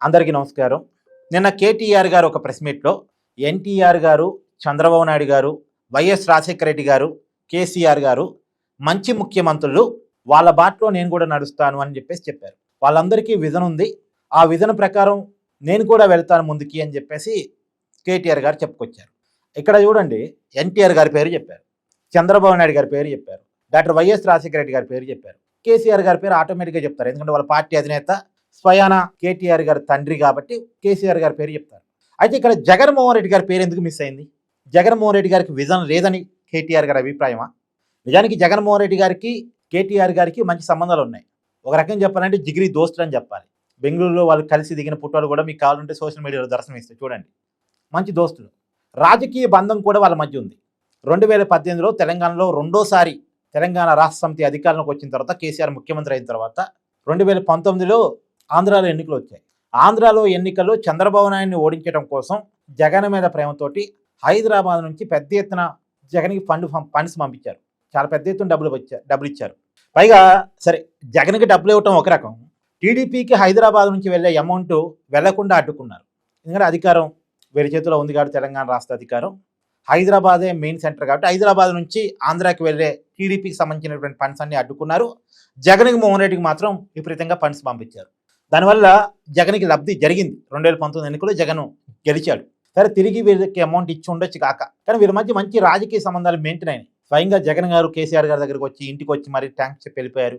అందరికీ నమస్కారం. నిన్న కేటీఆర్ గారు ఒక ప్రెస్ మీట్‌లో ఎన్టీఆర్ గారు, చంద్రబాబు నాయుడు గారు, వైఎస్ రాజశేఖర రెడ్డి గారు, కేసీఆర్ గారు మంచి ముఖ్యమంత్రులు. వాళ్ళ బాటలో నేను కూడా నడుస్తాను అని చెప్పారు. వాళ్ళందరికీ విజన్ ఉంది. ఆ విజన్ ప్రకారం నేను కూడా వెళ్తాను ముందుకి అని చెప్పేసి కేటీఆర్ గారు చెప్పుకొచ్చారు. ఇక్కడ చూడండి, ఎన్టీఆర్ గారి పేరు చెప్పారు, చంద్రబాబు నాయుడు గారి పేరు చెప్పారు, డాక్టర్ వైఎస్ రాజశేఖర రెడ్డి గారి పేరు చెప్పారు. కేసీఆర్ గారి పేరు ఆటోమేటిక్గా చెప్తారు, ఎందుకంటే వాళ్ళ పార్టీ అధినేత స్వయాన కేటీఆర్ గారి తండ్రి కాబట్టి కేసీఆర్ గారి పేరు చెప్తారు. అయితే ఇక్కడ జగన్మోహన్ రెడ్డి గారి పేరు ఎందుకు మిస్ అయింది? జగన్మోహన్ రెడ్డి గారికి విజన్ లేదని కేటీఆర్ గారి అభిప్రాయమా? నిజానికి జగన్మోహన్ రెడ్డి గారికి కేటీఆర్ గారికి మంచి సంబంధాలు ఉన్నాయి. ఒక రకంగా చెప్పాలంటే జిగిరి దోస్తులు అని చెప్పాలి. బెంగళూరులో వాళ్ళు కలిసి దిగిన ఫోటోలు కూడా మీకు కావాలంటే సోషల్ మీడియాలో దర్శనం ఇస్తాయి, చూడండి. మంచి దోస్తులు. రాజకీయ బంధం కూడా వాళ్ళ మధ్య ఉంది. 2018లో తెలంగాణలో రెండోసారి తెలంగాణ రాష్ట్ర సమితి అధికారంలోకి వచ్చిన తర్వాత, కేసీఆర్ ముఖ్యమంత్రి అయిన తర్వాత 2019లో ఆంధ్రాలో ఎన్నికలు వచ్చాయి. ఆంధ్రాలో ఎన్నికల్లో చంద్రబాబు నాయుడిని ఓడించడం కోసం జగన్ మీద ప్రేమతోటి హైదరాబాద్ నుంచి పెద్ద ఎత్తున జగన్కి ఫండ్స్ పంపించారు. చాలా పెద్ద ఎత్తున డబ్బులు ఇచ్చారు. పైగా సరే, జగన్కి డబ్బులు ఇవ్వటం ఒక రకం, టీడీపీకి హైదరాబాద్ నుంచి వెళ్ళే అమౌంట్ వెళ్లకుండా అడ్డుకున్నారు. ఎందుకంటే అధికారం వేరే చేతిలో ఉంది కాబట్టి, తెలంగాణ రాష్ట్ర అధికారం హైదరాబాదే మెయిన్ సెంటర్ కాబట్టి హైదరాబాద్ నుంచి ఆంధ్రాకి వెళ్ళే టీడీపీకి సంబంధించినటువంటి ఫండ్స్ అన్ని అడ్డుకున్నారు. జగన్కి మోహన్ రెడ్డికి మాత్రం విపరీతంగా ఫండ్స్ పంపించారు. దానివల్ల జగన్కి లబ్ధి జరిగింది. 2019 ఎన్నికల్లో జగన్ గెలిచాడు. సరే, తిరిగి వీళ్ళకి అమౌంట్ ఇచ్చి ఉండొచ్చు కాక, కానీ వీళ్ళ మధ్య మంచి రాజకీయ సంబంధాలు మెయింటైన్ అయినాయి. స్వయంగా జగన్ గారు కేసీఆర్ గారి దగ్గరికి వచ్చి ఇంటికి వచ్చి మరి థ్యాంక్స్ చెప్పి వెళ్ళిపోయారు.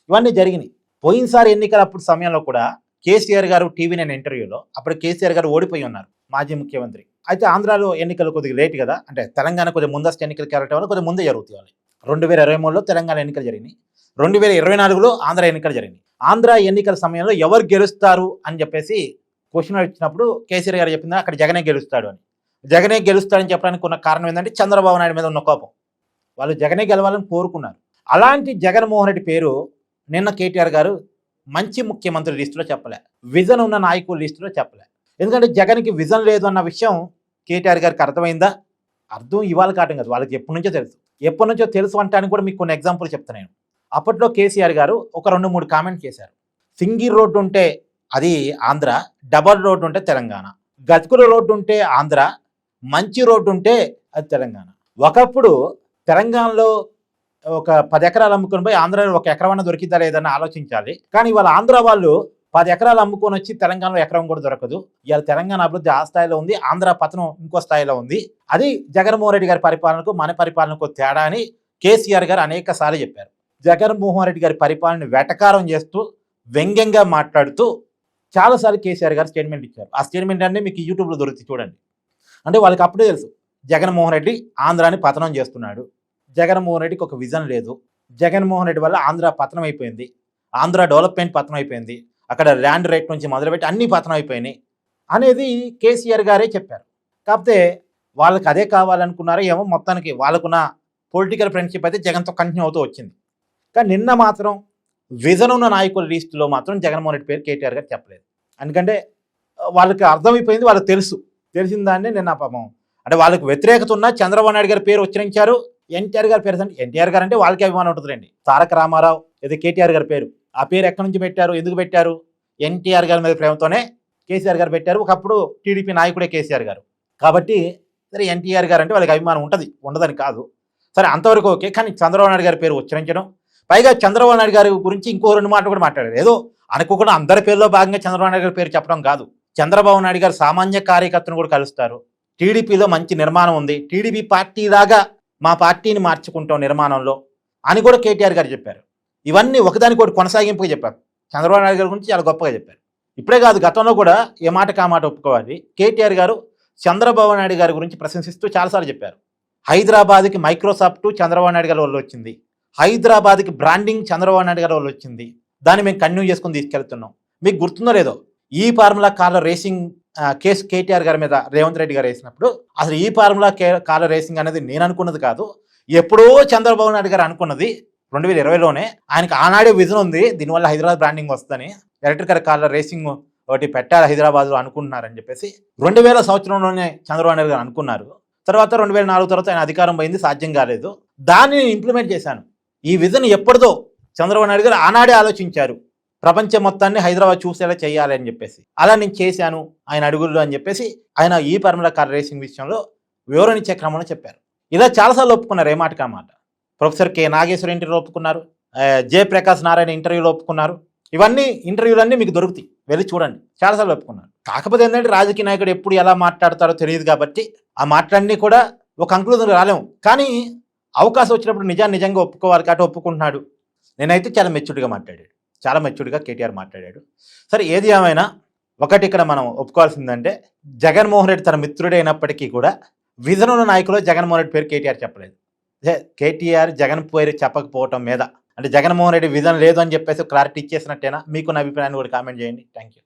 ఇవన్నీ జరిగినాయి. పోయినసారి ఎన్నికల అప్పుడు సమయంలో కూడా కేసీఆర్ గారు టీవీ నైన్ ఇంటర్వ్యూలో, అప్పుడు కేసీఆర్ గారు ఓడిపోయి ఉన్నారు, మాజీ ముఖ్యమంత్రి. అయితే ఆంధ్రాలో ఎన్నికలు కొద్దిగా లేట్ కదా, అంటే తెలంగాణ కొద్దిగా ముందస్తు ఎన్నికలు కేరటం వల్ల కొద్దిగా ముందే జరుగుతాయి. 2023లో తెలంగాణ ఎన్నికలు జరిగినాయి, 2024లో ఆంధ్ర ఎన్నికలు జరిగినాయి. ఆంధ్ర ఎన్నికల సమయంలో ఎవరు గెలుస్తారు అని చెప్పేసి క్వశ్చన్ వచ్చినప్పుడు కేసీఆర్ గారు చెప్పింది అక్కడ జగనే గెలుస్తాడు అని. జగనే గెలుస్తాడని చెప్పడానికి ఉన్న కారణం ఏంటంటే చంద్రబాబు నాయుడు మీద ఉన్న కోపం. వాళ్ళు జగనే గెలవాలని కోరుకున్నారు. అలాంటి జగన్మోహన్ రెడ్డి పేరు నిన్న కేటీఆర్ గారు మంచి ముఖ్యమంత్రి లిస్టులో చెప్పలే, విజన్ ఉన్న నాయకుల లిస్టులో చెప్పలే. ఎందుకంటే జగన్కి విజన్ లేదు అన్న విషయం కేటీఆర్ గారికి అర్థమైందా? అర్థం ఇవాళ కావటం కాదు, వాళ్ళకి ఎప్పటి నుంచో తెలుసు అంటానికి కూడా మీకు కొన్ని ఎగ్జాంపుల్ చెప్తాను నేను. అప్పట్లో కేసీఆర్ గారు ఒక 2-3 కామెంట్ చేశారు. సింగిల్ రోడ్డు ఉంటే అది ఆంధ్ర, డబల్ రోడ్డు ఉంటే తెలంగాణ, గతుకుల రోడ్డు ఉంటే ఆంధ్ర, మంచి రోడ్డు ఉంటే అది తెలంగాణ. ఒకప్పుడు తెలంగాణలో ఒక 10 ఎకరాలు అమ్ముకొని పోయి ఆంధ్రాలో 1 ఎకరం దొరికిద్దా లేదని ఆలోచించాలి. కానీ ఇవాళ ఆంధ్ర వాళ్ళు 10 ఎకరాలు అమ్ముకొని వచ్చి తెలంగాణలో ఎకరం కూడా దొరకదు. ఇవాళ తెలంగాణ అభివృద్ధి ఆ స్థాయిలో ఉంది, ఆంధ్ర పతనం ఇంకో స్థాయిలో ఉంది. అది జగన్మోహన్ రెడ్డి గారి పరిపాలనకు మన పరిపాలనకు తేడా అని కేసీఆర్ గారు అనేక సార్లు చెప్పారు. జగన్మోహన్ రెడ్డి గారి పరిపాలన వెటకారం చేస్తూ వ్యంగ్యంగా మాట్లాడుతూ చాలాసార్లు కేసీఆర్ గారు స్టేట్మెంట్ ఇచ్చారు. ఆ స్టేట్మెంట్ అంటే మీకు యూట్యూబ్లో దొరుకుతుంది, చూడండి. అంటే వాళ్ళకి అప్పుడే తెలుసు జగన్మోహన్ రెడ్డి ఆంధ్రాని పతనం చేస్తున్నాడు, జగన్మోహన్ రెడ్డికి ఒక విజన్ లేదు, జగన్మోహన్ రెడ్డి వల్ల ఆంధ్ర పతనం అయిపోయింది, ఆంధ్ర డెవలప్మెంట్ పతనం అయిపోయింది, అక్కడ ల్యాండ్ రేట్ నుంచి మొదలుపెట్టి అన్ని పతనం అయిపోయినాయి అనేది కేసీఆర్ గారే చెప్పారు. కాకపోతే వాళ్ళకి అదే కావాలనుకున్నారో ఏమో, మొత్తానికి వాళ్ళకున్న పొలిటికల్ ఫ్రెండ్షిప్ అయితే జగన్తో కంటిన్యూ అవుతూ వచ్చింది. కానీ నిన్న మాత్రం విజన్ ఉన్న నాయకుల లిస్టులో మాత్రం జగన్మోహన్ రెడ్డి పేరు కేటీఆర్ గారు చెప్పలేదు. ఎందుకంటే వాళ్ళకి అర్థమైపోయింది, వాళ్ళకి తెలిసిన దాన్ని నిన్న పాపం అంటే వాళ్ళకి వ్యతిరేకత ఉన్న చంద్రబాబు నాయుడు గారి పేరు ఉచ్చరించారు. ఎన్టీఆర్ గారి పేరు అంటే ఎన్టీఆర్ గారు అంటే వాళ్ళకి అభిమానం ఉంటుందండి. తారక రామారావు ఇది కేటీఆర్ గారి పేరు. ఆ పేరు ఎక్కడి నుంచి పెట్టారు, ఎందుకు పెట్టారు? ఎన్టీఆర్ గారి మీద ప్రేమతోనే కేసీఆర్ గారు పెట్టారు. ఒకప్పుడు టీడీపీ నాయకుడే కేసీఆర్ గారు కాబట్టి సరే, ఎన్టీఆర్ గారు అంటే వాళ్ళకి అభిమానం ఉంటుంది, ఉండదని కాదు. సరే, అంతవరకు ఓకే. కానీ చంద్రబాబు నాయుడు గారి పేరు ఉచ్చరించడం, పైగా చంద్రబాబు నాయుడు గారి గురించి ఇంకో 2 మాటలు కూడా మాట్లాడారు. ఏదో అనుకోకుండా అందరి పేరులో భాగంగా చంద్రబాబు నాయుడు గారి పేరు చెప్పడం కాదు. చంద్రబాబు నాయుడు గారు సామాన్య కార్యకర్తను కూడా కలుస్తారు. టీడీపీలో మంచి నిర్మాణం ఉంది, టీడీపీ పార్టీ లాగా మా పార్టీని మార్చుకుంటాం నిర్మాణంలో అని కూడా కేటీఆర్ గారు చెప్పారు. ఇవన్నీ ఒకదానికొకటి కొనసాగింపుగా చెప్పారు. చంద్రబాబు నాయుడు గారి గురించి చాలా గొప్పగా చెప్పారు. ఇప్పుడే కాదు, గతంలో కూడా ఏ మాటకు ఆ మాట ఒప్పుకోవాలి. కేటీఆర్ గారు చంద్రబాబు నాయుడు గారి గురించి ప్రశంసిస్తూ చాలాసార్లు చెప్పారు. హైదరాబాద్కి మైక్రోసాఫ్ట్ చంద్రబాబు నాయుడు గారి వల్ల వచ్చింది, హైదరాబాద్కి బ్రాండింగ్ చంద్రబాబు నాయుడు గారి వల్ల వచ్చింది, దాన్ని మేము కంటిన్యూ చేసుకుని తీసుకెళ్తున్నాం. మీకు గుర్తుందో లేదో, ఈ ఫార్ములా కార్ల రేసింగ్ కేసు కేటీఆర్ గారి మీద రేవంత్ రెడ్డి గారు వేసినప్పుడు అసలు ఈ ఫార్ములా కార్ల రేసింగ్ అనేది నేను అనుకున్నది కాదు, ఎప్పుడో చంద్రబాబు నాయుడు గారు అనుకున్నది. 2020లోనే ఆయనకి ఆనాడే విజన్ ఉంది, దీనివల్ల హైదరాబాద్ బ్రాండింగ్ వస్తుందని, ఎలక్ట్రికల్ కార్ల రేసింగ్ ఒకటి పెట్టాలి హైదరాబాద్లో అనుకుంటున్నారని చెప్పేసి 2000 సంవత్సరంలోనే చంద్రబాబు నాయుడు గారు అనుకున్నారు. తర్వాత 2004 తర్వాత ఆయన అధికారం పోయింది, సాధ్యం కాలేదు. దాన్ని ఇంప్లిమెంట్ చేశాను. ఈ విజన్ ఎప్పటిదో చంద్రబాబు నాయుడు గారు ఆనాడే ఆలోచించారు. ప్రపంచం మొత్తాన్ని హైదరాబాద్ చూసేలా చేయాలి అని చెప్పేసి. అలా నేను చేశాను ఆయన అడుగుల్లో అని చెప్పేసి ఆయన ఈ పర్మిల కార్ రేసింగ్ విషయంలో వివరణ ఇచ్చే క్రమంలో చెప్పారు. ఇలా చాలాసార్లు ఒప్పుకున్నారు, ఏ మాటకి ఆ మాట. ప్రొఫెసర్ కె నాగేశ్వర ఇంటర్వ్యూలో ఒప్పుకున్నారు, జయప్రకాష్ నారాయణ ఇంటర్వ్యూలో ఒప్పుకున్నారు. ఇవన్నీ ఇంటర్వ్యూలన్నీ మీకు దొరుకుతాయి, వెళ్ళి చూడండి. చాలాసార్లు ఒప్పుకున్నారు. కాకపోతే ఏంటంటే రాజకీయ నాయకుడు ఎప్పుడు ఎలా మాట్లాడతారో తెలియదు కాబట్టి ఆ మాటలన్నీ కూడా ఒక కంక్లూజన్ రాలేము. కానీ అవకాశం వచ్చినప్పుడు నిజంగా ఒప్పుకోవాలి కాబట్టి ఒప్పుకుంటున్నాడు. నేనైతే చాలా మెచ్యూర్డ్గా మాట్లాడాడు, చాలా మెచ్యూర్డ్గా కేటీఆర్ మాట్లాడాడు. సరే, ఏది ఏమైనా ఒకటి ఇక్కడ మనం ఒప్పుకోవాల్సిందంటే జగన్మోహన్ రెడ్డి తన మిత్రుడైనప్పటికీ కూడా విజన్ ఉన్న నాయకులు జగన్మోహన్ రెడ్డి పేరు కేటీఆర్ చెప్పలేదు. కేటీఆర్ జగన్ పేరు చెప్పకపోవటం మీద అంటే జగన్మోహన్ రెడ్డి విజన్ లేదు అని చెప్పేసి క్లారిటీ ఇచ్చేసినట్టేనా? మీకున్న అభిప్రాయాన్ని కూడా కామెంట్ చేయండి. Thank you.